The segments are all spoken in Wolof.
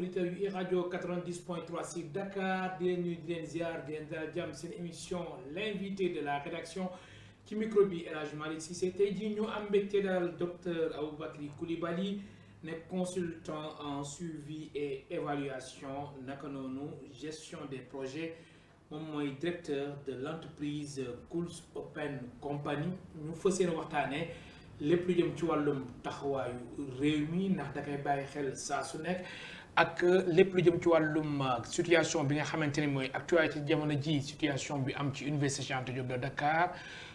auditeurs yu rajo 90.3 si Dakar di leen nuyu di leen ziar di leen dalal jàmm seen émission l'invité de la rédaction ci micro bi El Hadj Malick Cissé tey jii ñu am mbégte daal docteur Aboubacry Coulibaly nekk consultant en suivi et évaluation naka noonu gestion des projets moom mooy directeur de l'entreprise Cool's Open Company ñu fas yéene waxtaanee lépp lu jëm ci wàllum taxawaayu réew mi ndax da koy bàyyi xel saa su nekk ak lépp lu jëm ci wàllum situation bi nga xamante ni mooy actualité jamono ji situation bi am ci université Cheikh Anta Diop de Dakar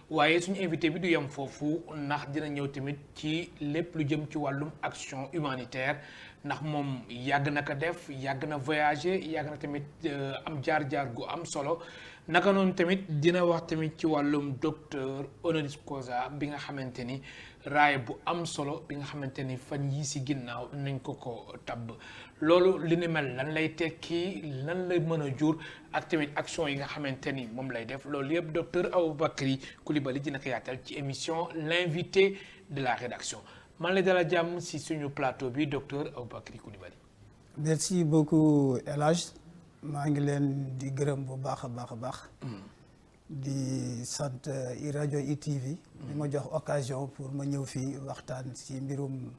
waaye suñu invité bi du yem foofu ndax dina ñëw tamit ci lépp lu jëm ci wàllum action humanitaire ndax moom yàgg na ko def yàgg na voyager yàgg na tamit am jaar-jaar gu am solo naka noonu tamit dina wax tamit ci wàllum docteur honoris causa bi nga xamante ni raay bu am solo bi nga xamante ni fan yii si ginnaaw nañ ko tabb loolu li ni mel lan lay tekki lan lay mën a jur ak tamit action yi nga xamante ni moom lay def loolu yëpp docteur Aboubacry Coulibaly dina ko yaatal ci émission l'invité de la rédaction man lay dala jàmm si suñu plateau bi docteur Aboubacry Coulibaly. Merci beaucoup El Hadj maa ngi leen di gërëm bu baax a baax. di sant rajo ITV. di ma jox occasion pour ma ñëw fii waxtaan ci mbirum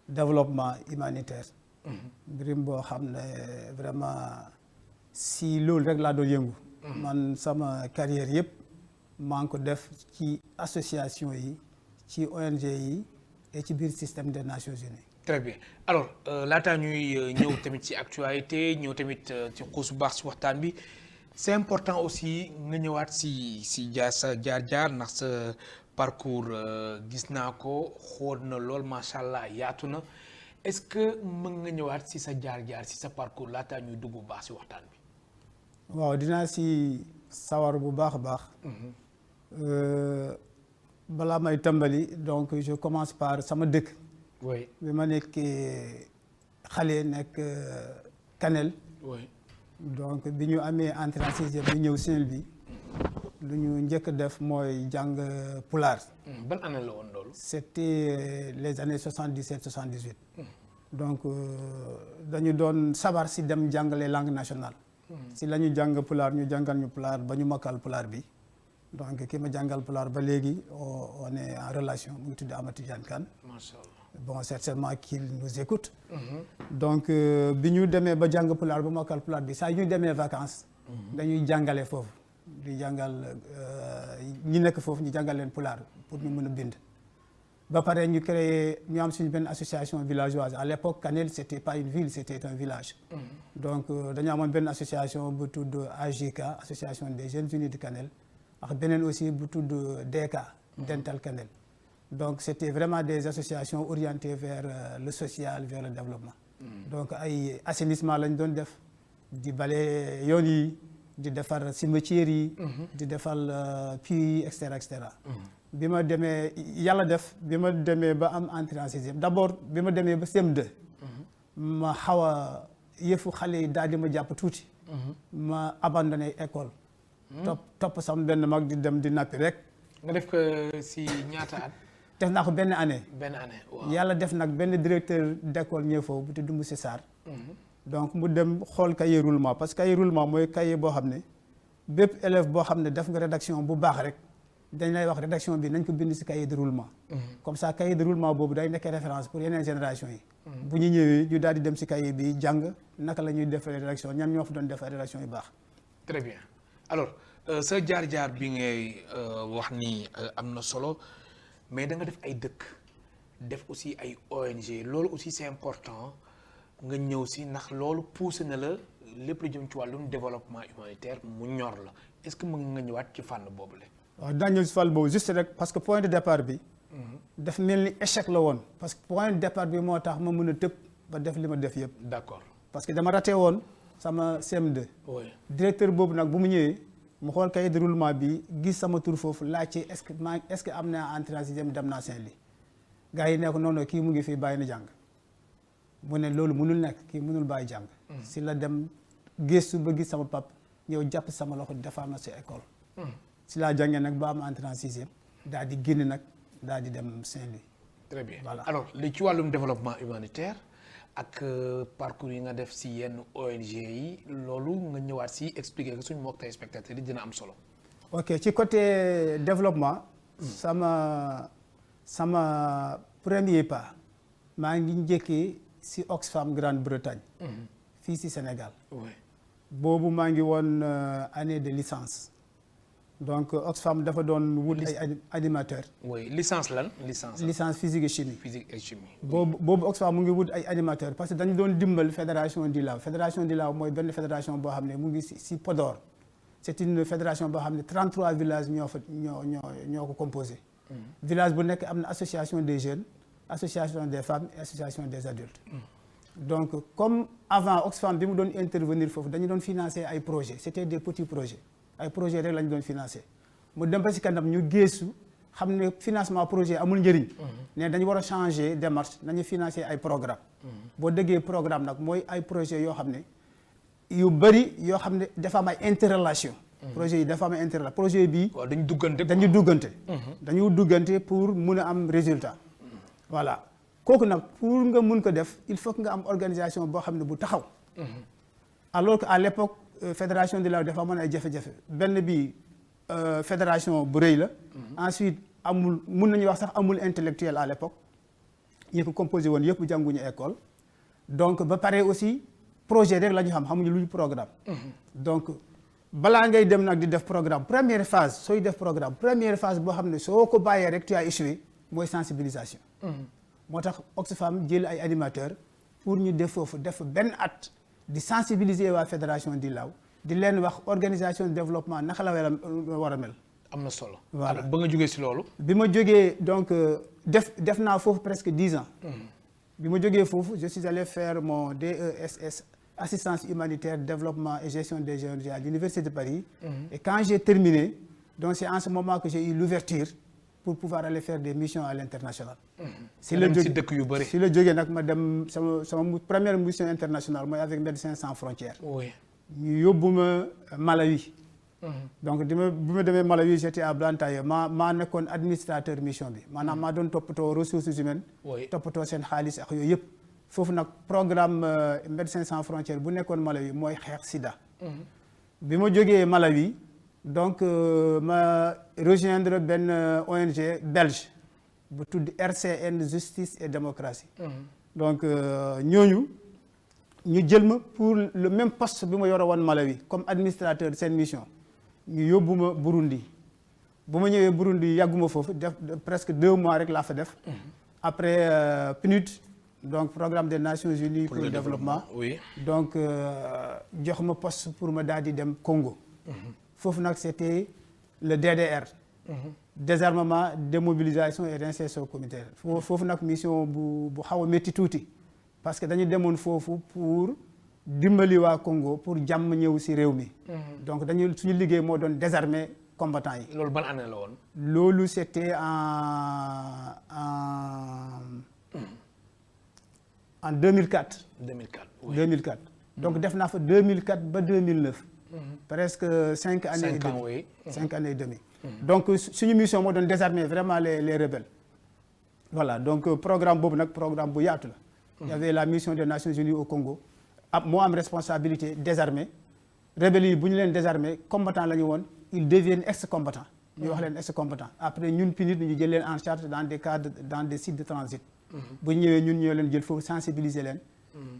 développement humanitaire. mbirum boo xam ne vraiment si loolu rek laa doon yëngu. man sama carrière yëpp maa ngi ko def ci association yi ci ONG yi et ci biir système des Nations Unies. très bien alors laataa ñuy ñëw tamit ci actualité ñëw tamit ci xuus bu baax ci waxtaan bi c'est important aussi nga ñëwaat si sa jaar-jaar ndax sa parcours gis naa ko xool na lool macha allah yaatu na est-ce que mën nga ñëwaat si sa jaar-jaar si sa parcours laataa ñuy dugg bu baax si waxtaan bi. waaw dinaa si sawar bu baax a baax. balaa may tàmbali donc je commence par sama dëkk. oui bi ma nekkee xale nekk Kanel. oui donc bi ñu amee entrée en sixième bi ñëw Saint-Louis lu ñu njëkk def mooy jàng pulaar. ban année la woon loolu. c'était les années 77 78. donc dañu doon sabar si dem jàngale langue nationale. si la ñu jàng pulaar ñu jàngal ñu pulaar ba ñu mokkal pulaar bi. donc ki ma jàngal pulaar ba léegi on est en relation mu ngi tudd Amadou Tidiane Kane. macha allah. bon certainement qu'il nous écoute. donc bi ñu demee ba jàng pulaar ba mokkal pulaar bi saa yu ñu demee vacances. dañuy jàngale foofu di jàngal ñi nekk foofu ñu jàngal leen pulaar pour ñu mën a bind. ba pare ñu créé ñu am suñu benn association villageoise à l'époque Kanel c'était pas une ville c'était un village. donc dañu amoon benn association bu tudd AJK association des jeunes unis de Kanel ak beneen aussi bu tudd DK Dental Kanel. donc c'était vraiment des associations orientées vers le social vers le développement. donc ay assainissement lañ doon def di bale yoon yi di defar cimetières yi. di defal puits yi et cetera. bi ma demee yàlla def bi ma demee ba am entrée en sixième d'abord bi ma demee ba CM2. ma xaw a yëfu xale yi daal di ma jàpp tuuti. ma abandonné école. topp sama benn mag di dem di nappi rek. nga def ko si ñaata at. def naa ko benn année. waaw yàlla def nag benn directeur d'école ñëw foofu bu tudd monsieur Sarr. donc mu dem xool cahier roulement parce que cahier roulement mooy cahier boo xam ne bépp élève boo xam ne def nga rédaction bu baax rek dañ lay wax rédaction bi nañ ko bind ci cahier de roulement. comme ça cahier de roulement boobu day nekk référence pour yeneen génération yi. bu ñu ñëwee ñu daal di dem ci cahier bi jàng naka la ñuy defee rédaction ñan ñoo fa doon def rédaction yu baax. très bien alors sa jaar-jaar bi ngay wax ni am na solo. mais da nga def ay dëkk def aussi ay ONG loolu aussi c'est important nga ñëw si ndax loolu poussé na la lépp lu jëm ci wàllum développement humanitaire mu ñor la est-ce que mën nga ñëwaat ci fànn boobu la. waaw daa ñëw si fànn boobu juste rek parce que point de départ bi. daf mel ni échec la woon. parce que point de départ bi moo tax ma mën a tëb ba def li ma def yëpp. d'accord parce que dama raté woon sama CM2. oui directeur boobu nag bu mu ñëwee. mu xool cahier de roulement bi gis sama tur foofu laajte est-ce que am naa entrée en sixième dem naa Saint-Louis gars yi ne ko non kii mu ngi fii bàyyi na jàng mu ne loolu mënul nekk kii mënul bàyyi jàng. si la dem gëstu ba gis sama pap ñëw jàpp sama loxo defar na si école. si laa jàngee nag ba am entrée en sixième daal di génn nag daal di dem Saint-Louis. très bien voilà alors li ci wàllum développement humanitaire ak parcours yi nga def si yenn ONG yi loolu nga ñëwaat si expliquer ko suñu mbokk téléspectateurs yi dina am solo. ok ci côté développement. sama premier pas maa ngi njëkkee si Oxfam Grande-Bretagne. fii si Sénégal. boobu maa ngi woon année de licence. donc Oxfam dafa doon wut ay animateur. oui licence lan licence physique et chimie. physique et chimie. boobu Oxfam mu ngi wut ay animateur parce que dañu doon dimbal fédération Dilaaw fédération Dilaaw mooy benn fédération boo xam ne mu ngi si Podor. c'est une fédération boo xam ne 33 villages ñoo ko composé. village bu nekk am na association des jeunes association des femmes et association des adultes. donc comme avant Oxfam bi mu doon intervenir foofu dañu doon financer ay projets c'était des petits projets. ay projet rek lañu doon financé mu dem ba si kanam ñu geesu xam ne financement projet amul njëriñ. ne dañu war a changer démarche nañu financer ay programme boo déggee programme nag mooy ay projet yoo xam ne yu bëri yoo xam ne dafa am ay interrelation projet yi dafa am ay interrelation projet bii dañu duggante pour mun a am résultat. voilà kooku nag pour nga mun ko def il faut que nga am organisation boo xam ne bu taxaw. alors que à l'époque fédération Dilaaw dafa amoon ay jafe-jafe benn bi fédération bu rëy la. ensuite amul mun nañu wax sax amul intellectuel à l'époque ñi ko composé woon yëpp jànguñu école. donc ba pare aussi projet rek la ñu xamuñu luy programme. donc balaa ngay dem nag di def programme première phase sooy def programme première phase boo xam ne soo ko bàyyee rek tu as échoué mooy sensibilisation. moo tax Oxfam jël ay animateurs pour ñu def foofu def benn at. di sensibiliser waa fédération Dilaaw di leen wax organisation de développement naka la war a mel. am na solo. voilà ba nga jógee si loolu. bi ma jógee donc def naa foofu presque 10 ans. bi ma jógee foofu je suis allé faire mon DESS assistance humanitaire développement et gestion des jeunes à l'université de Paris. Et quand j'ai terminé donc c'est en ce moment que j'ai eu l'ouverture pour pouvoir aller faire des missions à l'international. si la jógee nag ma dem sama première mission internationale mooy avec Médecins sans frontières. oui ñu yóbbu ma Malawi. donc bi ma demee Malawi j'étais à Blantyre maa nekkoon administrateur mission bi maanaam maa doon toppatoo ressources humaines. toppatoo seen xaalis ak yooyu yëpp. foofu nag programme Médecins sans frontières bu nekkoon Malawi mooy xeex Sida. bi ma jógee Malawi. donc ma rejoindre benn ONG belge bu tudd RCN Justice et Démocratie. donc ñooñu ñu jël ma pour le même poste bi ma yore woon Malawi comme administrateur seen mission ñu yóbbu ma Burundi bu ma ñëwee Burundi yàgguma foofu def presque 2 mois rek laa fa def. après PNUD donc programme des Nations Unies pour le développement. oui donc jox ma poste pour ma daal di dem Congo. foofu nag c'était le DDR. désarmement démobilisation et réinsertion communautaire foofu nag mission bu xaw a métti tuuti parce que dañu demoon foofu pour dimbali waa Congo pour jàmm ñëw ci réew mi. donc suñu liggéey moo doon désarmer combattants yi. loolu ban année la woon. loolu c'était en 2004. 2004 oui 2004 donc def naa fa 2004 ba 2009. presque 5 années et demi. oui. 5 années et demi. donc suñu mission moo doon désarmer vraiment les rebelles. voilà donc programme boobu nag programme bu yaatu la. il y avait la mission des Nations Unies au Congo. moo am responsabilité désarmer. rebelles yi bu ñu leen désarmer combattant la ñu woon ils deviennent ex-combattants. ñu wax leen ex-combattants après ñun PNUD ñu jël leen en charge dans des cadres dans des sites de transit. bu ñu ñëwee ñun ñoo leen jël foofu sensibiliser leen.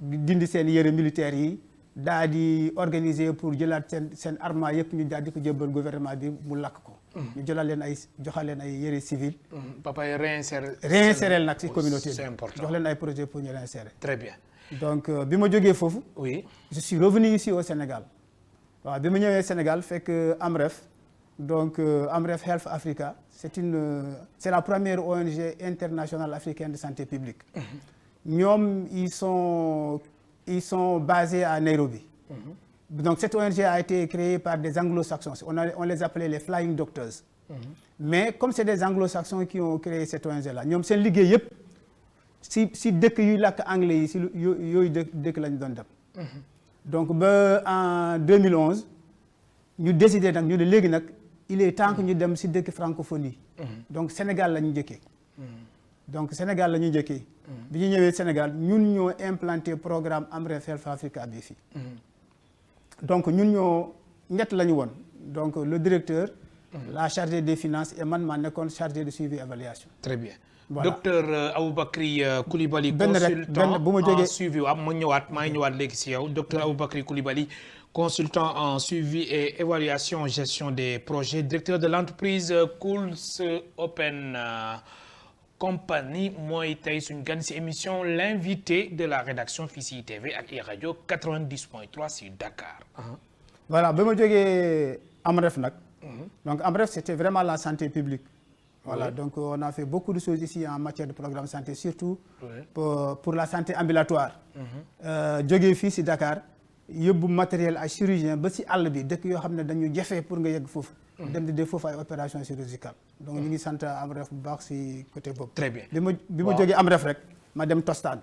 dindi seen yére militaires yi. daa di organiser pour jëlaat seen armement yëpp ñu daal di ko jëbbal gouvernement bi mu lakk ko. ñu joxal leen ay yére civil. papa yi réinsérer nag ci communauté bi. c'est important jox leen ay projet pour ñu réinsérer. très bien. donc bi ma jógee foofu. oui je suis revenu ici au Sénégal. waaw bi ma ñëwee Sénégal fekk AMREF donc AMREF Health Africa c'est la première ONG internationale africaine de santé publique. ñoom ils sont basés à Nairobi. Donc cette ONG a été créée par des anglo-saxons. On les appelait les Flying Doctors. Mais comme c'est des anglo-saxons qui ont créé cette ONG-là, ñoom seen liggéey yëpp si dëkk yuy làkk anglais yi si yooyu dëkk la ñu doon dem. donc ba en 2011 ñu décidé nag ñu ne léegi nag il est temps que ñu dem si dëkk francophonie. donc Sénégal la ñu njëkkee. donc Sénégal la ñu njëkkee. bi ñu ñëwee Sénégal ñun ñoo implanté programme Amref Health Africa bi fii. donc ñun ñoo ñett la ñu woon donc le directeur. la chargée des finances et man maa nekkoon chargé de suivi évaluation. très bien. Voilà. Docteur Aboubacry Coulibaly. benn consultant bu ma jógee en suivi waaw ma ñëwaat maa ngi ñëwaat léegi si yow docteur Aboubacry Coulibaly consultant en suivi et évaluation gestion des projets directeur de l'entreprise Cool's Open Company mooy tey suñu gan si émission l'invité de la rédaction fii si ITV ak iRadio 90.3 si Dakar. voilà ba ma jógee Amref nag. donc Amref c'était vraiment la santé publique. Voilà, donc on a fait beaucoup de choses ici en matière de programme santé, surtout pour la santé ambulatoire. jógee fii si Dakar yóbbu matériel ay chirurgien ba si àll bi dëkk yoo xam ne dañu jafe pour nga yegg foofu. dem di def foofu ay opération chirurgicale. donc ñu ngi sant Amref bu baax si côté boobu. très bien bi ma jógee Amref rek ma dem Tostan.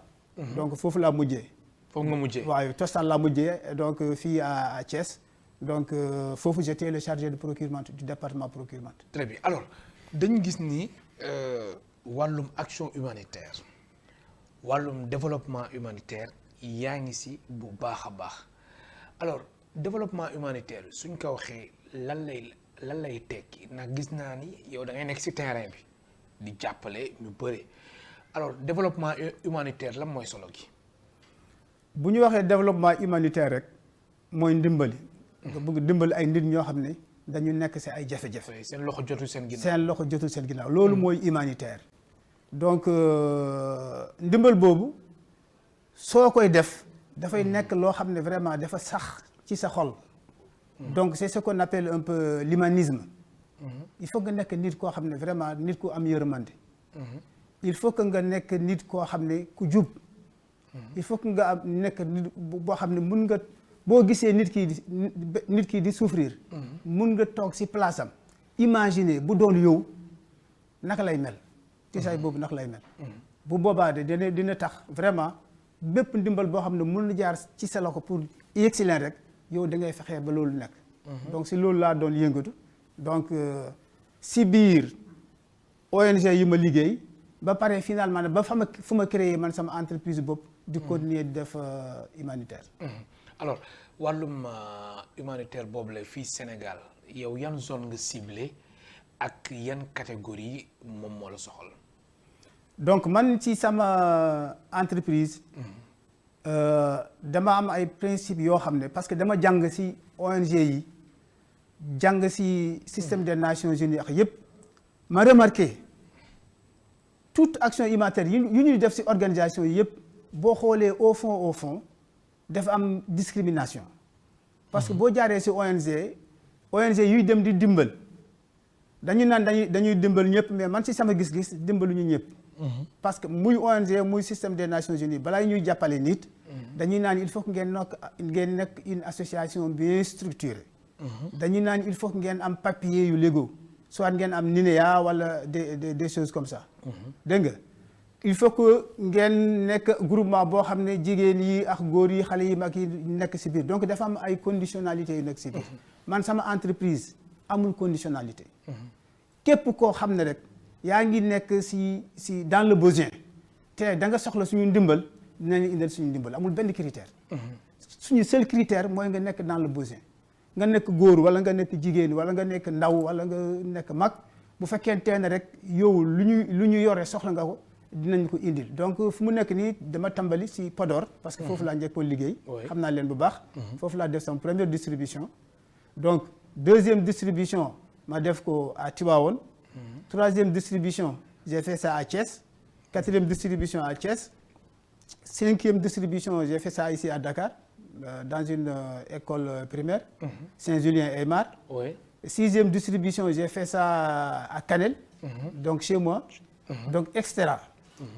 donc foofu laa mujjee. foofu nga mujjee. waaw Tostan laa mujjee donc fii à Thiès donc foofu j'étais le chargé de procurement du département procurement. très bien alors. dañu gis ni wàllum action humanitaire wàllum développement humanitaire yaa ngi si bu baax a baax alors développement humanitaire suñ ko waxee lan lay tekki ndax gis naa ni yow da ngay nekk si terrain bi di jàppale ñu bëri alors développement humanitaire lan mooy solo gi. bu ñu waxee développement humanitaire rek mooy ndimbali. nga bëgg dimbali ay nit ñoo xam ne. dañu nekk ci ay jafe-jafe. seen loxo jotul seen ginnaaw. seen loxo jotul seen ginnaaw loolu mooy humanitaire. donc ndimbal boobu soo koy def dafay nekk loo xam ne vraiment dafa sax ci sa xol. donc c'est ce qu'on appelle un peu l'humanisme. il faut nga nekk nit koo xam ne vraiment nit ku am yërmande. il faut que nga nekk nit koo xam ne ku jub. il faut que nga am nekk nit boo xam ne mun nga. boo gisee nit kii di souffrir. mun nga toog ci place am. imaginer bu doon yow naka lay mel. tiisaay boobu naka lay mel. bu boobaa de dina tax vraiment bépp ndimbal boo xam ne mun na jaar ci sa loxo pour yegg si leen rek yow da ngay fexee ba loolu nekk. donc ci loolu laa doon yëngatu. donc ci biir ONG yi ma liggéey ba pare finalement ne ba fu ma créé man sama entreprise bopp. di continuer di def humanitaire. alors wàllum humanitaire boobu la fii Sénégal yow yan zone nga ciblé ak yan catégorie moom moo la soxal. donc man ci sama entreprise. dama am ay principes yoo xam ne parce que dama jàng ci ONG yi jàng ci système des Nations Unies ak yépp ma remarqué toute action humanitaire yu ñuy def ci organisation yi yépp boo xoolee au fond. dafa am discrimination parce que boo jaaree ci ONG yuy dem di dimbal dañu naan dañuy dimbal ñëpp mais man ci sama gis-gis dimbaluñu ñëpp. parce que muy ONG muy système des Nations Unies balaa ñuy jàppale nit. dañuy naan il faut que ngeen nekk une association bien structurée. dañuy naan il faut que ngeen am papier yu légaux soit ngeen am NINEA wala des choses comme ça. dégg nga. il faut que ngeen nekk groupement boo xam ne jigéen yi ak góor yi xale yi mag yi nekk ci biir donc dafa am ay conditionnalités yu nekk ci biir. man sama entreprise amul conditionnalité. képp koo xam ne rek yaa ngi nekk ci dans le besoin te da nga soxla suñu ndimbal dinañu indil suñu ndimbal amul benn critère. suñu seul critère mooy nga nekk dans le besoin. nga nekk góor wala nga nekk jigéen wala nga nekk ndaw wala nga nekk mag bu fekkente ne rek yow lu ñu yore soxla nga ko. dinañ ko indil donc fu mu nekk nii dama tàmbali ci Podor parce que foofu laa njëkkoon liggéey. xam naa leen bu baax. foofu laa def sama première distribution. donc deuxième distribution ma def ko à Tivaouane. troisième distribution j'ai fait ça à Thiès. quatrième distribution à Thiès. cinquième distribution j'ai fait ça ici à Dakar dans une école primaire. Saint-Julien-Aymar. sixième distribution j'ai fait ça à Kanel. donc chez moi. donc etc.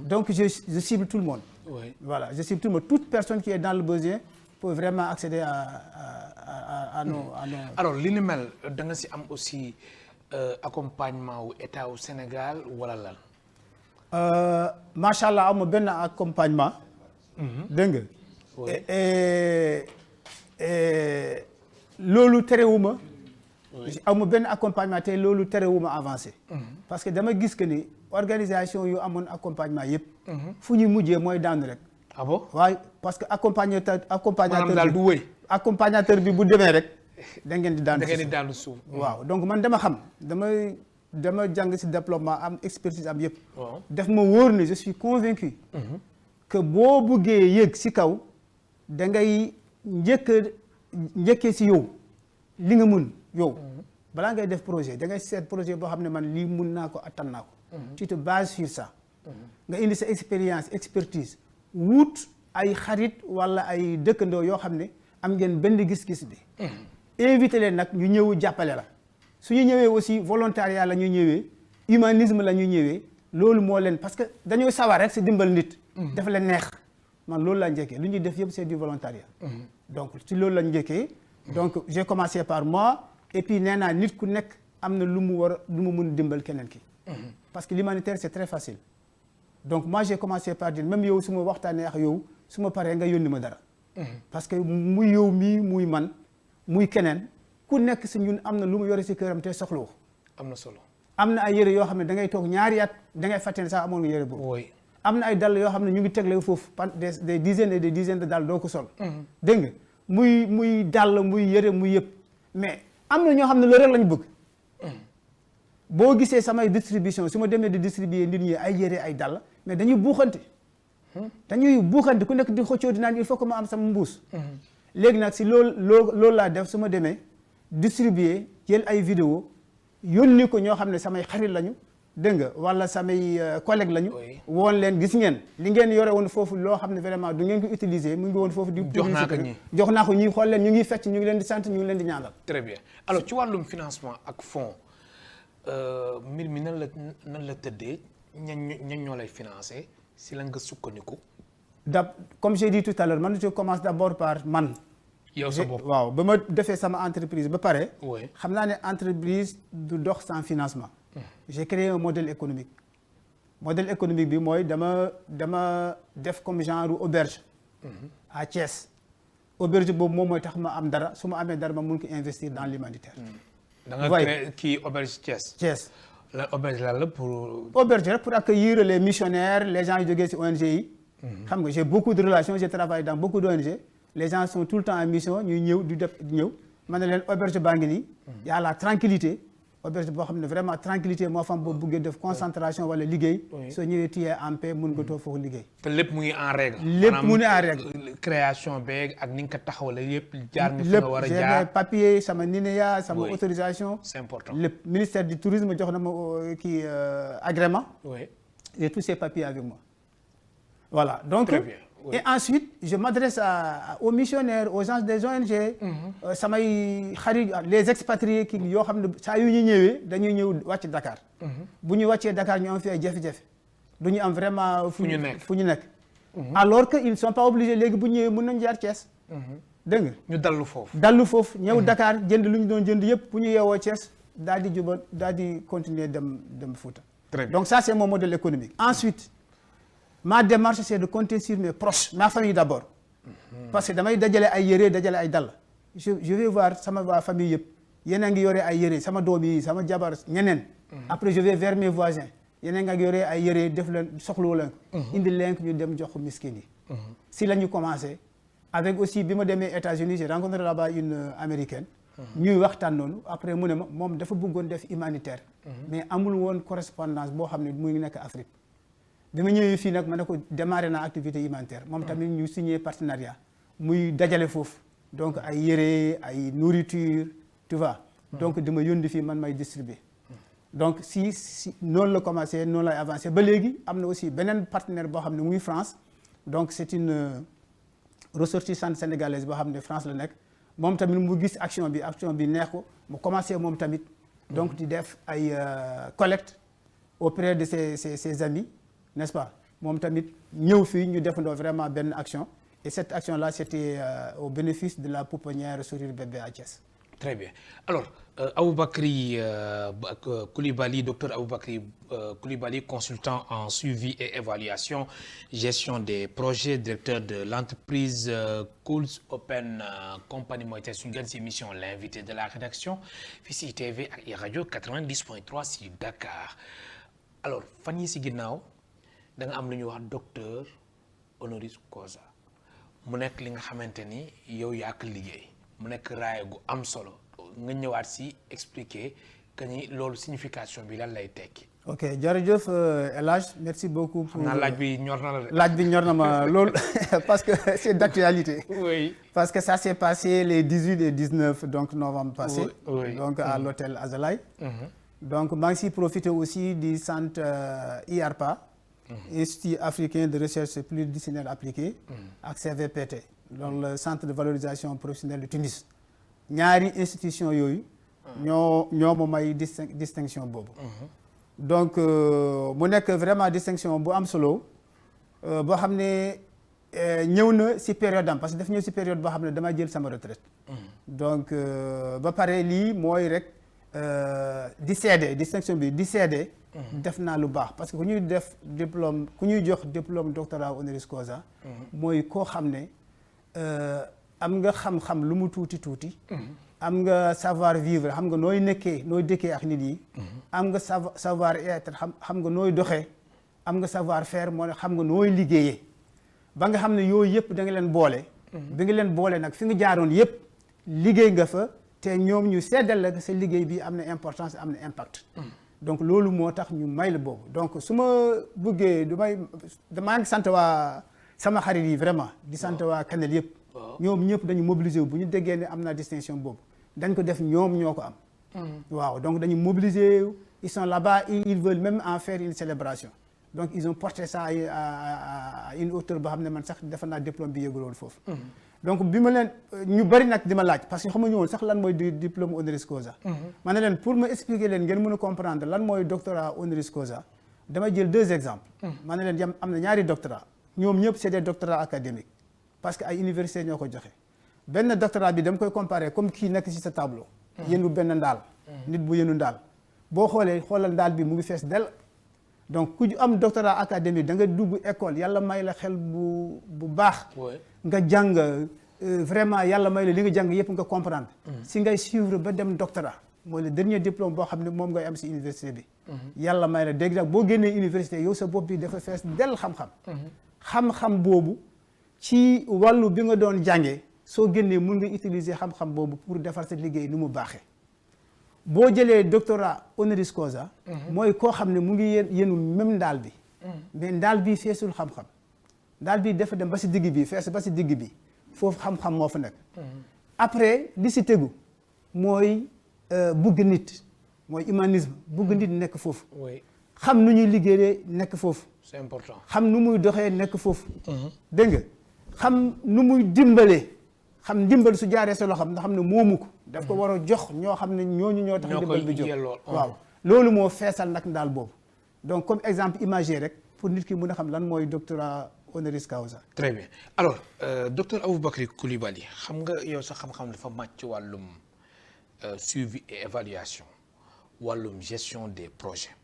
donc je cible tout le monde. voilà je cible tout le monde toute personne qui est dans le besoin peut vraiment accéder à nos. alors li ni mel da nga ci am aussi accompagnement wu état wu Sénégal wala lan. macha allah am benn accompagnement. dégg nga. loolu terewuma amu benn accompagnement te loolu terewuma avancé. parce que dama gis que ni organisation yu amoon accompagnement yëpp. fu ñuy mujjee mooy daanu rek. ah bon waaye parce que accompagnateur daal du wëy. accompagnateur bi bu demee rek da ngeen di daanu. da ngeen di daanu suuf. waaw donc man dama xam dama jàng ci développement am expertise am yëpp. def ma wóor ne je suis convaincu que boo buggee yëg ci kaw da ngay njëkkee ci yow li nga mun yow. balaa ngay def projet da ngay seet projet boo xam ne man lii mun naa ko attan naa ko. tu te bases sur ça. nga indi sa expérience expertise wut ay xarit walla ay dëkkandoo yoo xam ne am ngeen benn gis-gis bi. invité leen nag ñu ñëw jàppale la. su ñu ñëwee aussi volontariat la ñu ñëwee humanisme la ñu ñëwee loolu moo leen parce que dañoo sawar rek si dimbal nit. dafa leen neex man loolu laa njëkkee lu ñuy def yëpp c'est du volontariat. donc ci loolu la njëkkee. donc j'ai commencé par moi et puis nee naa nit ku nekk am na lu mu mun dimbal keneen ki. parce que l'humanitaire c'est très facile. donc moi j'ai commencé par dire même yow su ma waxtaanee ak yow su ma paree nga yónni ma dara. parce que muy yow mii muy man muy keneen. ku nekk si ñun am na lu mu yore si këram te soxlawu. am na solo. am na ay yére yoo xam ne da ngay toog ñaari at da ngay fàtte ne sax amoon nga yére boobu. oui am na ay dàll yoo xam ne ñu ngi tegle foofu des dizaines et des dizaines de dàll doo ko sol. dégg nga muy dàll muy yére muy yëpp mais am na ñoo xam ne loolu rek lañu bëgg. boo gisee samay distribution su ma demee di distribuer nit ñi ay yére ay dàll mais dañuy buuxante. dañuy buuxante ku nekk di xëccoo di naan il faut que ma am sama mbuus. léegi nag si loolu laa def su ma demee. distribuer jël ay vidéo yónni ko ñoo xam ne samay xarit lañu dégg nga wala samay collègue lañu. woon leen gis ngeen li ngeen yore woon foofu loo xam ne vraiment du ngeen ko utiliser mu ngi woon foofu. di jox naa ko ñi xool leen ñu ngi fecc ñu ngi leen di sant ñu ngi leen di ñaanal. très bien alors ci wàllum financement ak fonds mbir mi nan la tëddee ñan ñoo lay financer si la nga sukkandiku. comme j'ai dit tout à l'heure man je commence d'abord par man. yow sa bopp waaw ba ma defee sama entreprise ba pare. oui xam naa ne entreprise du dox sans financement. j'ai créé un modèle économique. modèle économique bi mooy dama def comme genre auberge. à Thiès. auberge boobu moom mooy tax ma am dara su ma amee dara ma mun ko investir dans l'humanitaire. da nga créé kii auberge Thiès. Thiès. la auberge la pour. auberge rek pour accueillir les missionnaires les gens yu jógee ci ONG yi. xam nga j'ai beaucoup de relations j'ai travaillé dans beaucoup d'ONG. les gens sont tout le temps en mission ñuy ñëw di ñëw ma ne leen auberge baa ngi nii y a la tranquillité auberge boo xam ne vraiment tranquillité moo fam boo buggee def concentration wala liggéey soo ñëwee tuyee en paix mun nga toog foofu liggéey te lépp mu ngi en règle lépp mu ngi en règle création beeg ak ni nga ko taxawale yëpp jaar nga fi nga war a jaar lépp j'ai papier sama NINEA sama autorisation c'est important lépp ministère du tourisme jox na ma kii agrément j'ai tous ces papiers avec moi voilà donc très bien. Et ensuite je m'adresse aux missionnaires aux gens des ONG. samay xarit les expatriés ki yoo xam ne saa yu ñu ñëwee dañuy ñëw wàcc Dakar. bu ñu wàccee Dakar ñu am fi ay jafe-jafe du ñu am vraiment. fu ñu nekk. alors que ils ne sont pas obligés léegi bu ñu ñëwee mën nañu jaar Thiès. dégg nga ñu dallu foofu. dallu foofu ñëw Dakar jënd lu ñu doon jënd yëpp bu ñu yeewoo Thiès daal di juba daal di continuer dem Fouta. très bien donc ça c'est mon modèle économique. ensuite. ma démarche c'est de compter sur mes proches ma famille d'abord. parce que damay dajale ay yére dajale ay dàll. je vais voir sama waa famille yëpp yéen a ngi yore ay yére sama doom yi sama jabar ñeneen. après je vais vers mes voisins yéen a ngi yore ay yére def leen soxloo leen ko. indi leen ko ñu dem jox ko miskin yi. si la ñu commencé avec aussi bi ma demee États-Unis j'ai rencontré là-bas une américaine. ñuy waxtaan noonu après mu ne ma moom dafa bëggoon def humanitaire. mais amul woon correspondance boo xam ne mu ngi nekk Afrique. bi ma ñëwee fii nag ma ne ko démarré naa activité humanitaire moom tamit ñu signé partenariat muy dajale foofu donc ay yére ay nourriture tu vois donc dama yónni fii man may distribuer donc si noonu la commencé noonu lay avancé ba léegi am na aussi beneen partenaire boo xam ne muy France donc c'est une ressortissante sénégalaise boo xam ne France la nekk moom tamit mu gis action bi neex ko mu commencé moom tamit donc di def ay collecte auprès de ses amis n'est-ce pas moom tamit ñëw fii ñu defandoo vraiment benn action et cette action là c'était au bénéfice de la pouponnière Sourire Bébé à Thiès. Très bien. Alors, Aboubakry Coulibaly, docteur Aboubakry Coulibaly, consultant en suivi et évaluation, gestion des projets, directeur de l'entreprise Cools Open Company mooy tey suñu gan si émission l'invité de la rédaction fii si ITV ak rajo 90.3 si Dakar. Alors fan yi si ginnaaw da nga am lu ñuy wax docteur honoris causa mu nekk li nga xamante ni yow yaa ko liggéey mu nekk raaya gu am solo nga ñëwaat si expliquer que ni loolu signification bi lan lay tekki. ok jërëjëf El Hadj merci beaucoup. pour laaj bi ñor na la de. laaj bi ñor na ma loolu parce que c'est d'actualité. oui. parce que ça s'est passé les 18 et 19 donc novembre passé. Oui. donc à l'hôtel Azalaï. donc maa ngi siy profité aussi di sant IARPA. Institut africain de recherche pluridisciplinaire appliquée. ak CVPT. donc le centre de valorisation professionnelle de Tunis. ñaari institution yooyu. ñoo ma may distinction boobu. donc mu nekk vraiment distinction bu am solo boo xam ne ñëw na si période am parce que daf ñëw si période boo xam ne dama jël sama retraite. donc ba pare lii mooy rek di seede distinction bi di seede. def naa lu baax parce que ku ñuy def diplôme ku ñuy jox diplôme doctorat honoris causa. mooy koo xam ne am nga xam-xam lu mu tuuti. am nga savoir vivre xam nga nooy dëkkee ak nit yi. am nga savoir être xam nga nooy doxee. am nga savoir faire moo xam nga nooy liggéeyee. ba nga xam ne yooyu yëpp da nga leen boole. bi nga leen boole nag fi nga jaaroon yëpp liggéey nga fa te ñoom ñu seddal la sa liggéey bi am na importance am na impact. donc loolu moo tax ñu may la boobu donc su ma bëggee damaa ngi sant waa sama xarit yi vraiment di sant waa Kanel yëpp. ñoom ñëpp dañu mobiliser wu bu ñu déggee ne am na distinction boobu dañ ko def ñoom ñoo ko am. waaw donc dañu mobiliser ils sont là-bas ils veulent même en faire une célébration donc ils ont porté ça à une hauteur boo xam ne man sax defe naa diplôme bi yëgul woon foofu. donc bi ma leen ñu bari nag di ma laaj parce que xamuñu woon sax lan mooy diplôme honoris causa. ma ne leen pour ma expliquer leen ngeen mën a comprendre lan mooy doctorat honoris causa dama jël 2 exemples. ma ne leen am na ñaari doctorat ñoom ñëpp c'est des doctorats académiques. parce que ay université ñoo ko joxe benn doctorat bi dama koy comparer comme kii nekk ci sa tableau. yéenu benn ndaal. nit bu yéenu ndaal. boo xoolal ndaal bi mu ngi fees del donc ku am doctorat académique da nga dugg école yàlla may la xel bu baax. nga jàng vraiment yàlla may la li nga jàng yëpp nga comprendre. si ngay suivre ba dem doctorat mooy le dernier diplôme boo xam ne moom ngay am si université bi. yàlla may la dégg nag boo génnee université yow sa bopp bi dafa fees del xam-xam. xam-xam boobu. ci wàllu bi nga doon jàngee soo génnee mun nga utiliser xam-xam boobu pour defar sa liggéey nu mu baaxee boo jëlee doctorat honoris causa mooy koo xam ne mu ngi yenu même ndaal bi mais ndaal bi feesul xam-xam ndaal bi dafa dem ba si digg bi fees ba si digg bi foofu xam-xam moo fa nekk après li si tegu mooy bugg nit mooy humanisme bugg nit nekk foofu xam nu ñuy liggéeyee nekk foofu c'est important xam nu muy doxee nekk foofu dégg nga xam nu muy dimbalee xam ndimbal su jaaree sa loxoom nga xam ne moomu ko daf ko war a jox ñoo xam ne ñooñu ñoo tax ndimbal bi jox waaw loolu moo feesal nag ndaal boobu donc comme exemple imagé rek pour nit ki mën a xam lan mooy doctorat honoris causa. très bien alors docteur Aboubakry Coulibaly xam nga yow sa xam-xam dafa màcc ci wàllum suivi et évaluation wàllum gestion des projets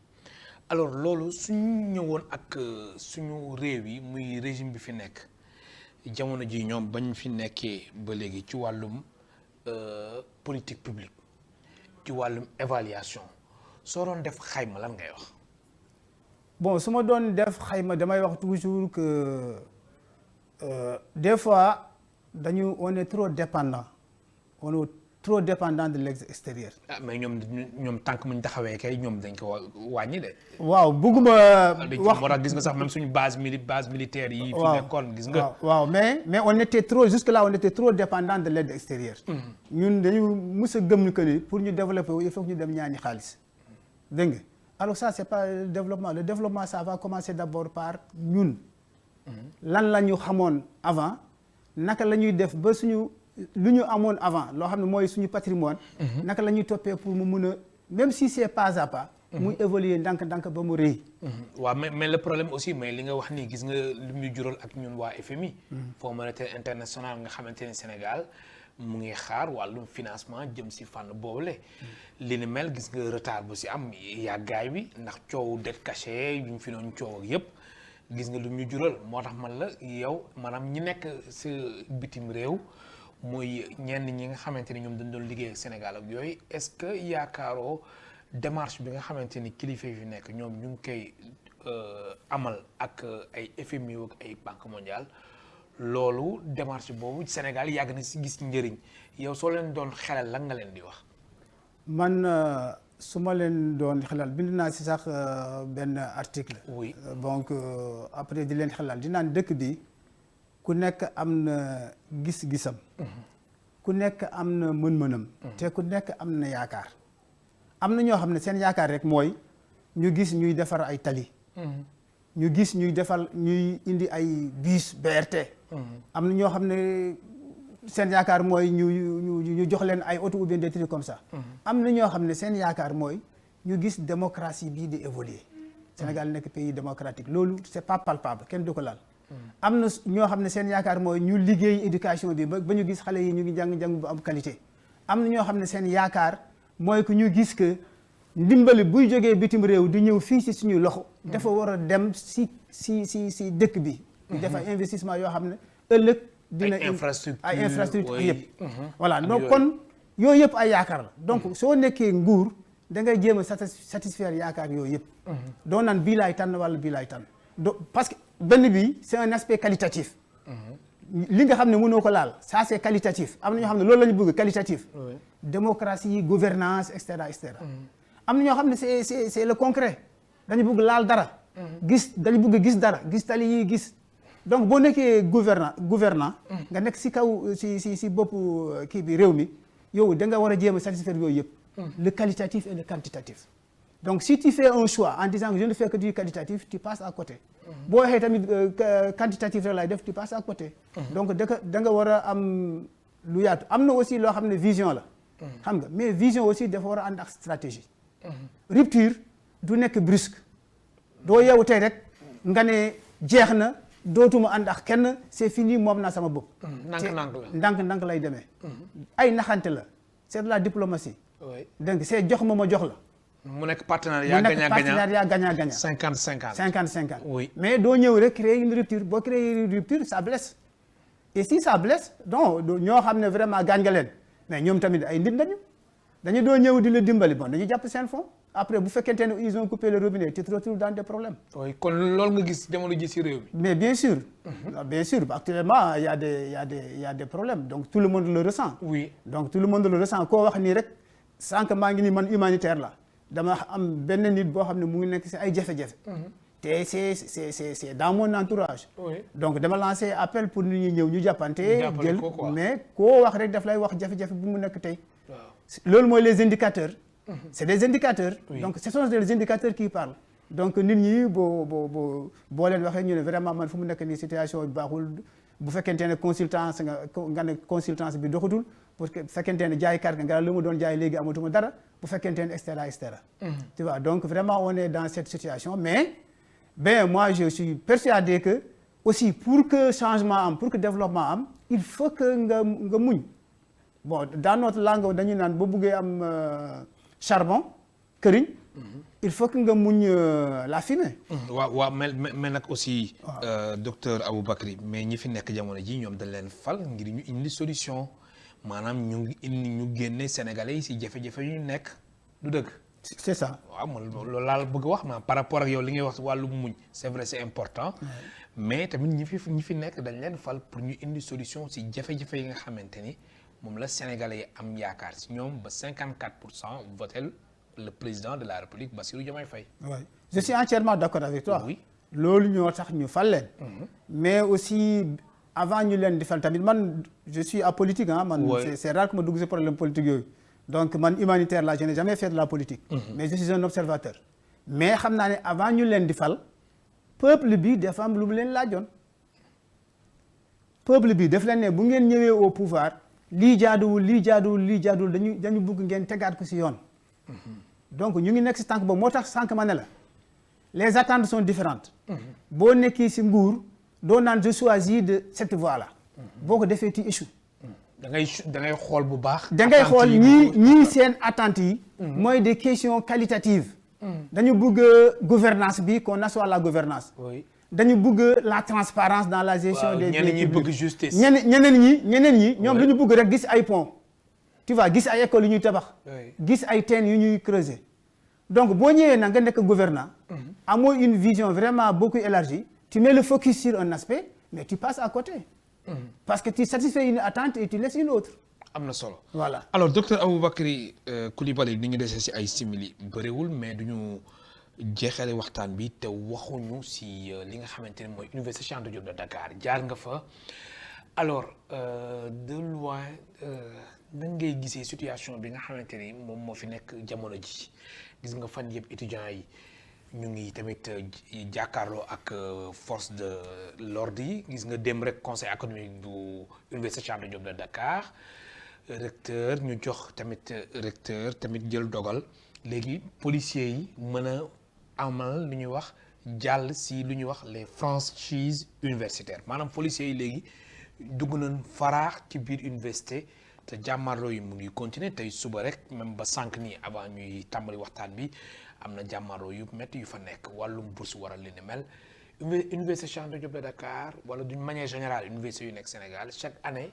alors loolu suñu ñëwoon ak suñu réew yi muy régime bi fi nekk jamono ji ñoom bañ fi nekkee ba léegi ci wàllum politique publique ci wàllum évaluation soo doon def xayma lan ngay wax. bon su ma doon def xayma damay wax toujours que des fois on est trop dépendant on est trop dépendant de l'extérieur. ah mais ñoom tànk muñ taxawee kay ñoom dañ ko wàññi de. waaw bëgguma wax moo tax gis nga sax même suñu base militaire yi. fi nekkoon gis nga. waaw mais on était trop jusque là on était trop dépendant de l'aide extérieure. ñun dañu mës a gëm que ni pour ñu développer il faut que ñu dem ñaani xaalis dégg nga alors ça c'est pas le développement ça va commencer d'abord par ñun. lan la ñu xamoon avant naka la ñuy def ba suñu. lu ñu amoon avant loo xam ne mooy suñu patrimoine naka la ñuy toppee pour mu mun a même si c'est pas à pas muy évoluer ndànk-ndànk ba mu rëy waaw mais le problème aussi mais li nga wax nii gis nga li ñu jural ak ñun waa FMI Fonds monétaire international nga xamante ne Sénégal mu ngi xaar wàllum financement jëm si fànn boobule. li ni mel gis nga retard bu si am yàggaay bi ndax coow dette cachée yu ñu fi doon coow ak yëpp gis nga lu ñu jural moo tax man la yow maanaam ñi nekk si bitim réew muy ñenn ñi nga xamante ni ñoom dañ doon liggéey ak Sénégal ak yooyu est-ce que yaakaaroo démarche bi nga xamante ni kilifa yi fi nekk ñoom ñu ngi koy amal ak ay FMI ak ay Banque mondiale loolu démarche boobu Sénégal yàgg na si gis njëriñ yow soo leen doon xelal lan nga leen di wax. man su ma leen doon xelal bind naa si sax benn article. oui donc après di leen xelal di naan dëkk bi ku nekk am na gis-gisam. ku nekk am na mën-mënam. te ku nekk am na yaakaar. am na ñoo xam ne seen yaakaar rek mooy ñu gis ñuy defar ay tali. ñu gis ñuy indi ay bus BRT. am na ñoo xam ne seen yaakaar mooy ñu jox leen ay auto ou bien des trucs comme ça. am na ñoo xam ne seen yaakaar mooy ñu gis démocratie bii di évoluer. Sénégal nekk pays démocratique loolu c'est pas palpable kenn du ko laal. am na ñoo xam ne seen yaakaar mooy ñu liggéey éducation bi ba ñu gis xale yi ñu ngi jàng bu am qualité. am na ñoo xam ne seen yaakaar mooy que ñu gis que ndimbali buy jógee bitim réew di ñëw fii ci suñu loxo. dafa war a dem si dëkk bi. di def ay investissement yoo xam ne ëllëg. dina ay infrastructure yëpp. voilà donc kon yooyu yëpp ay yaakaar la donc soo nekkee nguur da ngay jéem a satisfaire yaakaar yooyu yëpp. doo naan bii laay tànn wala bii laay tànn parce que benn bi c'est un aspect qualitatif. li nga xam ne mënoo ko laal ça c'est qualitatif am na ñoo xam ne loolu la ñu bëgg qualitatif. démocratie gouvernance et cetera et cetera. am na ñoo xam ne c'est le concret dañu bëgg laal dara. dañu bëgg gis dara gis tali yi gis. donc boo nekkee gouvernant nga nekk si kaw si boppu kii bi réew mi yow da nga war a jéem a satisfaire yooyu yëpp. le qualitatif et le quantitatif. donc si tu fais un choix en disant que je ne fais que du qualitatif tu passes à côté. boo waxee tamit quantitatif rek laay def tu passes à côté. donc da nga war a am lu yaatu am na aussi loo xam ne vision la. xam nga mais vision aussi dafa war a ànd ak stratégie. rupture du nekk brusque. doo yeewu tey rek nga ne jeex na. dootuma ànd ak kenn c'est fini moom naa sama bopp. ndànk lay demee. ay naxante la c'est de la diplomatie. donc c'est jox ma jox la. mu nekk partenariat gagnant-gagnant. 50-50. oui mais doo ñëw rek créer une rupture boo créer une rupture ça blesse. et si ça blesse donc ñoo xam ne vraiment gaañ nga leen mais ñoom tamit ay nit lañu dañu doo ñëw di la dimbali bon dañuy jàpp seen fond. après bu fekkente ne ils ont coupé le robinet tu te retrouves dans des problèmes. oui kon loolu nga gis jamono ji ci réew mi. mais bien sûr. bien sûr actuellement il y a des problèmes donc tout le monde le ressent. oui donc tout le monde le ressent koo wax nii rek sànq maa ngi nii man humanitaire la dama am benn nit boo xam ne mu ngi nekk ci ay jafe-jafe. te c'est dans mon entourage. oui donc dama lancer appel pour nit ñi ñëw ñu jàppante. jël mais koo wax rek daf lay wax jafe-jafe bu mu nekk tey. waaw loolu mooy les indicateurs. c'est des indicateurs. Oui. Donc ce sont des indicateurs qui parlent. donc nit ñi boo leen waxee ñu ne vraiment man fu mu nekk nii situation bi baaxul bu fekkente ne consultance nga ne consultance bi doxatul parce que bu fekkente ne jaaykat nga lu ma doon jaay léegi amatuma dara bu fekkente ne et cetera. Tu vois donc vraiment on est dans cette situation mais moi je suis persuadé que aussi pour que changement am pour que développement am il faut que nga muñ bon dans notre langue dañuy naan boo buggee am. charbon këriñ. il faut que nga muñ la fumée. waaw mais nag aussi. docteur Aboubacry mais ñi fi nekk jamono ji ñoom dañ leen fal ngir ñu indi solution maanaam ñu génne Sénégalais yi si jafe-jafe yu ñu nekk du dëgg. c'est ça. waaw man loolu laa bëgg wax ma par rapport ak yow li ngay wax wàllu muñ c'est vrai c'est important. mais tamit ñi fi nekk dañ leen fal pour ñu indi solution si jafe-jafe yi nga xamante ni. moom la Sénégalais yi am yaakaar si ñoom ba 54% voté le président de la République Bassirou Diomaye Faye. oui je suis entièrement d'accord avec toi. oui loolu ñoo tax ñu fal leen. mais aussi avant ñu leen di fal tamit man je suis apolitique ah man. c'est rare que ma dugg si problème politique yooyu. donc man humanitaire là je n'ai jamais fait de la politique. mais je suis un observateur. mais xam naa ne avant ñu leen di fal peuple bi dafa am lu mu leen laajoon. peuple bi daf leen ne bu ngeen ñëwee au pouvoir. lii jaaduwul dañu bëgg ngeen tegaat ko ci yoon. donc ñu ngi nekk ci tànk boobu moo tax sànq ma ne la les attentes sont différentes. boo nekkee ci nguur doo naan je choisis de cette voie là. boo ko defee tu échoues. da ngay xool bu baax. da ngay xool ñii seen attentes yi. mooy des questions qualitatives. dañu bëgg gouvernance bi qu'on assoie la gouvernance. oui dañu bëgg la transparence dans la gestion des biens publics. ñeneen ñi bëgg justice. ñeneen ñi ñoom lu ñu bëgg rek gis ay pont. tu vois gis ay écoles yu ñuy tabax. gis ay teen yu ñuy creuser. donc boo ñëwee nag nga nekk gouvernant. amoo une vision vraiment beaucoup élargie. tu mets le focus sur un aspect mais tu passes à côté. parce que tu satisfais une attente et tu laisses une autre. am na solo. voilà alors docteur Aboubacry Coulibaly ni ñu desee si ay simili bëriwul mais duñu jeexale waxtaan bi te waxuñu si li nga xamante ne mooy Université Cheikh Anta Diop de Dakar jaar nga fa alors de loin nan ngay gisee situation bi nga xamante ni moom moo fi nekk jamono ji gis nga fan yëpp étudiants yi ñu ngi tamit jàkkaarloo ak force de l'ordre yi gis nga dem rek conseil économique bu Université Cheikh Anta Diop de Dakar recteur ñu jox tamit recteur tamit jël dogal léegi policiers yi mën a amal lu ñuy wax jàll si lu ñuy wax les franchises universitaires maanaam policiers yi léegi dugg nañ faraax ci biir université te jàmmarloo yi mu ngi continuer tey suba rek même ba sànq nii avant ñuy tàmbali waxtaan bi am na jàmmarloo yu métti yu fa nekk wàllum bourse waral li ni mel Université Cheikh Anta Diop de Dakar wala d'une manière générale université yu nekk Sénégal chaque année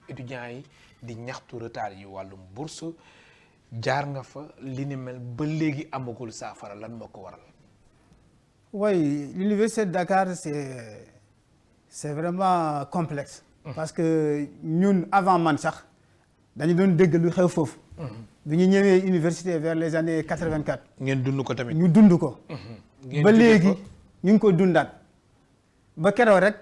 étudiants yi di ñaxtu retard yi wàllum bourse jaar nga fa li ni mel ba léegi amagul saafara lan moo ko waral. oui l'université de Dakar c'est vraiment complexe. parce que ñun avant man sax dañu doon dégg lu xew foofu. bi ñu ñëwee université vers les années 84. ngeen dund ko tamit. ñu dund ko. ba léegi ñu ngi ko dundaat. ba keroog rek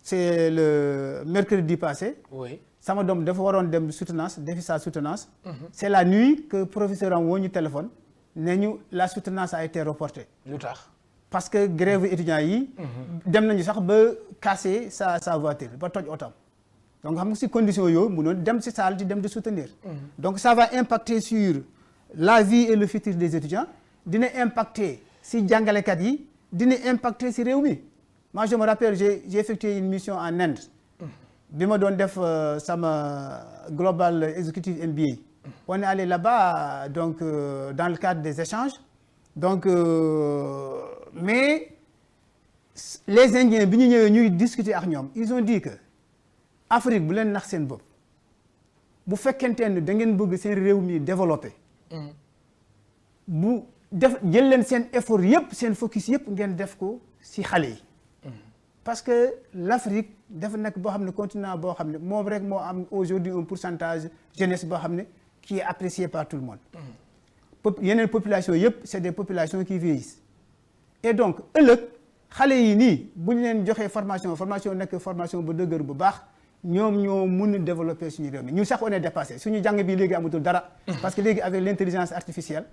c'est le mercredi passé. oui sama doom dafa waroon dem soutenance defi sa soutenance. c'est la nuit que professeur am woo ñu téléphone. ne ñu la soutenance a été reportée. lu tax. parce que grève étudiants yi. dem nañu sax ba casser sa voiture ba toj otam. donc xam nga si condition yooyu mënoon dem si salle di dem di soutenir. donc ça va impacter sur la vie et le futur des étudiants dina impacter si jàngalekat yi dina impacter si réew mi. moi je me rappelle j'ai effectué une mission en Inde. bi ma doon def sama global executive MBA. on est allé là-bas donc dans le cadre des échanges. donc mais les Indiens bi ñu ñëwee ñuy discuter ak ñoom ils ont dit que Afrique bu leen nax seen bopp bu fekkente ne da ngeen bëgg seen réew mi développer. bu def jël leen seen effort yëpp seen focus yëpp ngeen def ko ci xale yi. parce que l'Afrique dafa nekk boo xam ne continent boo xam ne moom rek moo am aujourd'hui un pourcentage jeunesse boo xam ne qui est apprécié par tout le monde. yeneen population yëpp c'est des populations qui vieillissent. et donc ëllëg xale yi nii bu ñu leen joxee formation nekk formation bu dëgër bu baax ñoom ñoo mun a développer suñu réew mi ñun sax on est dépassé suñu jàng bi léegi amatul dara. parce que léegi avec l'intelligence artificielle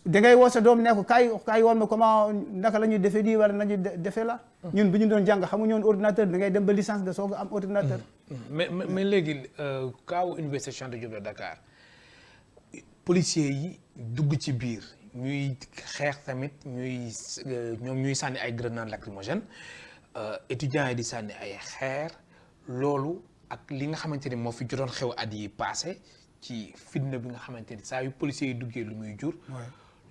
da ngay woo sa doom ne ko kaay woon ma comment naka la ñuy defee lii wala nañu defee la. ñun bi ñu doon jàng xamuñu woon ordinateur da ngay dem ba licence nga soog a am ordinateur. mais léegi kaawu Université Cheikh Anta Diop de Dakar policiers yi dugg ci biir ñuy xeex tamit ñuy sànni ay grenades lacrymogènes étudiants yi di sànni ay xeer loolu ak li nga xamante ni moo fi jotoon xew at yi passé ci fitna bi nga xamante ni saa yu policiers yi duggee lu muy jur.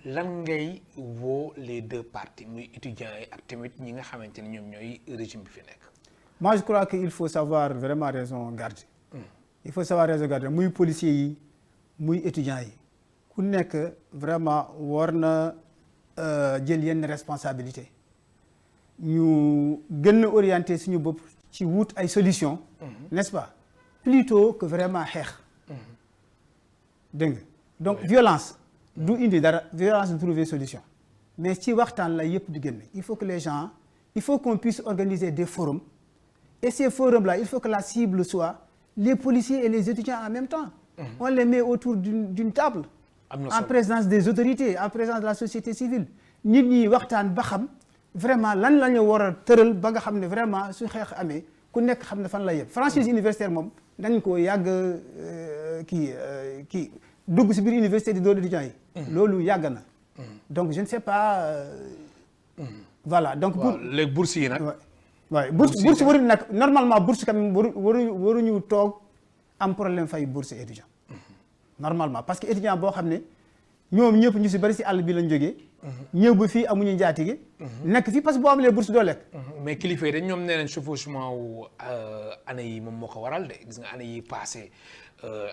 lan ngay woo les deux parties muy étudiants yi ak tamit ñi nga xamante ni ñoom ñooy régime bi fi nekk. moi je crois que il faut savoir vraiment raison garder. il faut savoir raison garder muy policiers yi muy étudiants yi ku nekk vraiment war na jël yenn responsabilité ñu gën a orienter suñu bopp ci wut ay solutions. n'est-ce pas plutôt que vraiment xeex. dégg nga donc violence du indi dara violence du trouver solution mais ci waxtaan la yëpp di génn il faut que les gens il faut qu'on puisse organiser des forums et ces forums là il faut que la cible soit les policiers et les étudiants en même temps. on les met autour d'une table. en présence des autorités en présence de la société civile nit ñi waxtaan ba xam vraiment lan la ñu war a tëral ba nga xam ne vraiment su xeex amee ku nekk xam ne fan la yem franchise universitaire moom dañ ko yàgg kii dugg si biir université di doon étudiants yi. loolu yàgg na. donc je ne sais pas voilà donc. waaw léegi bourse yi nag. waaw bourse waruñu nag normalement bourse quand même waruñu toog am problème fay bourse étudiant normalement parce que étudiant boo xam ne ñoom ñëpp ñu si bari si àll bi lañ jógee ñëw ba fii amuñu njaatige nekk fii parce que boo am les bourse doo lekk mais kilifa yi dañ ñoom nee nañ chevauchement wu année yi moom moo ko waral de gis nga année yi passé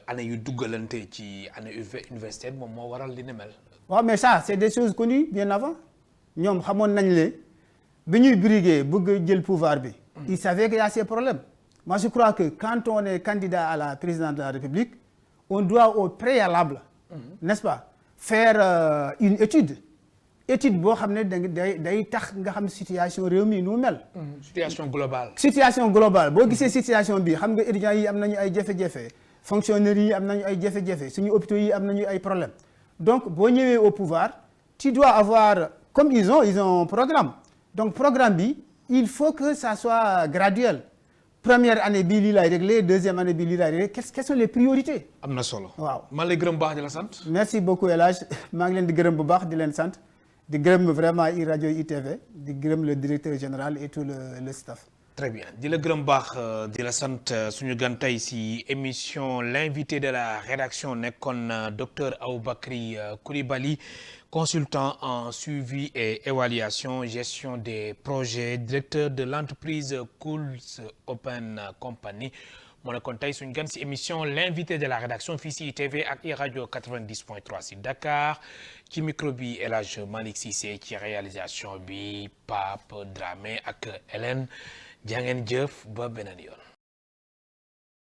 année yu duggalante ci année universitaire moom moo waral li ne mel. waaw mais ça c'est des choses connues bien avant ñoom xamoon nañ le bi ñuy briguer bëgg jël pouvoir bi ils savaient qu'il y a ces problèmes moi je crois que quand on est candidat à la présidence de la République on doit au préalable n'est-ce pas faire une étude boo xam ne day tax nga xam situation réew mi nu mu mel. situation globale. situation globale boo gisee situation bi xam nga étudiants yi am nañu ay jafe-jafe fonctionnaires yi am nañu ay jafe-jafe suñu hôpitaux yi am nañu ay problèmes donc boo ñëwee au pouvoir tu dois avoir comme ils ont un programme donc programme bi il faut que ça soit graduel première année bii lii laay réglé deuxième année bii lii laay réglé quelles sont les priorités. am na solo. waaw man lay gërëm baax di la sant. merci beaucoup El Hadj maa ngi leen di gërëm bu baax di leen sant. di gërëm vraiment rajo ITV di gërëm le directeur général et tout le staff. très bien di la gërëm baax di la sant suñu gan tey si émission l'invité de la rédaction nekkoon docteur Aboubacry Coulibaly consultant en suivi et évaluation gestion des projets directeur de l'entreprise Cool's Open Company moo nekkoon tey suñu gan si émission l'invité de la rédaction fii si ITV ak iRadio 90.3 si Dakar ci micro bi El Hadj Malick Cissé ci réalisation bi Pape Dramé ak Hélène jaa ngeen jëf ba beneen yoon.